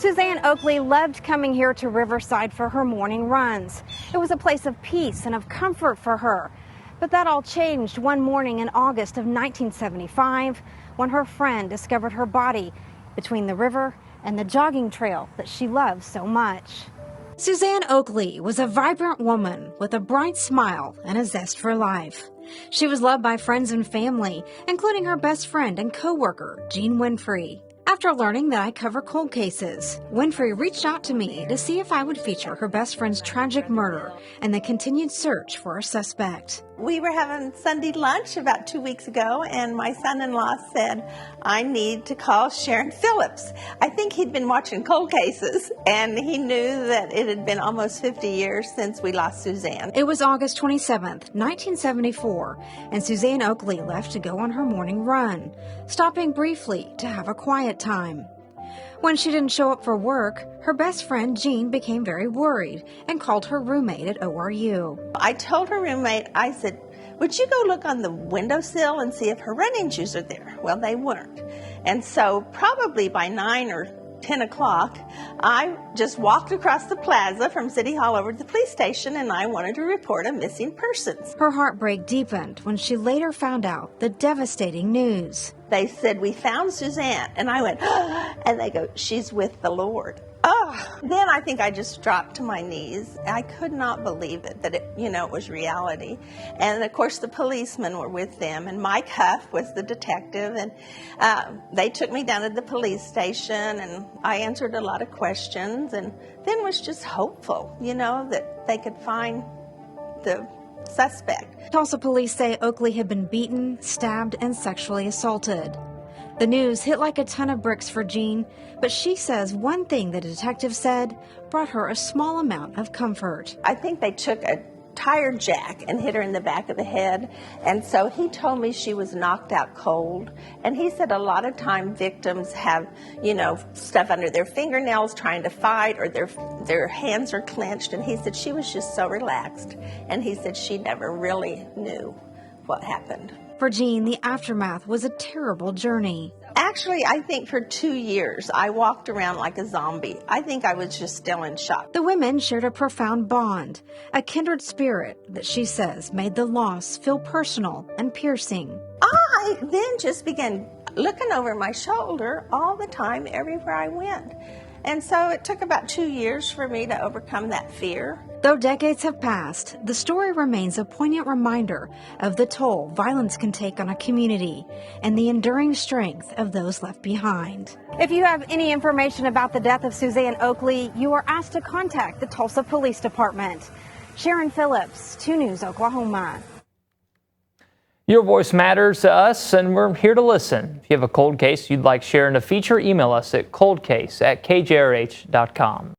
Suzanne Oakley loved coming here to Riverside for her morning runs. It was a place of peace and of comfort for her. But that all changed one morning in August of 1975 when her friend discovered her body between the river and the jogging trail that she loved so much. Suzanne Oakley was a vibrant woman with a bright smile and a zest for life. She was loved by friends and family, including her best friend and co-worker, Jean Winfrey. After learning that I cover cold cases, Winfrey reached out to me to see if I would feature her best friend's tragic murder and the continued search for a suspect. We were having Sunday lunch about 2 weeks ago, and my son-in-law said, I need to call Sharon Phillips. I think he'd been watching cold cases, and he knew that it had been almost 50 years since we lost Suzanne. It was August 27th, 1974, and Suzanne Oakley left to go on her morning run, stopping briefly to have a quiet time. When she didn't show up for work, her best friend Jean became very worried and called her roommate at ORU. I told her roommate, I said, would you go look on the windowsill and see if her running shoes are there? Well, they weren't. And so probably by 9 or 10 o'clock, I just walked across the plaza from City Hall over to the police station, and I wanted to report a missing persons. Her heartbreak deepened when she later found out the devastating news. They said, we found Suzanne. And I went, oh, and they go, she's with the Lord. Oh, then I think I just dropped to my knees. I could not believe it, that it was reality. And of course the policemen were with them, and Mike Huff was the detective, and they took me down to the police station, and I answered a lot of questions, and then was just hopeful, that they could find the suspect. Tulsa police say Oakley had been beaten, stabbed, and sexually assaulted. The news hit like a ton of bricks for Jean, but she says one thing the detective said brought her a small amount of comfort. I think they took a tire jack and hit her in the back of the head, and so he told me she was knocked out cold. And he said a lot of time victims have, stuff under their fingernails trying to fight, or their hands are clenched, and he said she was just so relaxed, and he said she never really knew what happened. For Jean, the aftermath was a terrible journey. Actually, I think for 2 years, I walked around like a zombie. I think I was just still in shock. The women shared a profound bond, a kindred spirit that she says made the loss feel personal and piercing. I then just began looking over my shoulder all the time, everywhere I went. And so it took about 2 years for me to overcome that fear. Though decades have passed, the story remains a poignant reminder of the toll violence can take on a community and the enduring strength of those left behind. If you have any information about the death of Suzanne Oakley, you are asked to contact the Tulsa Police Department. Sharon Phillips, 2 News, Oklahoma. Your voice matters to us, and we're here to listen. If you have a cold case you'd like Sharon to feature, email us at coldcase@kjrh.com.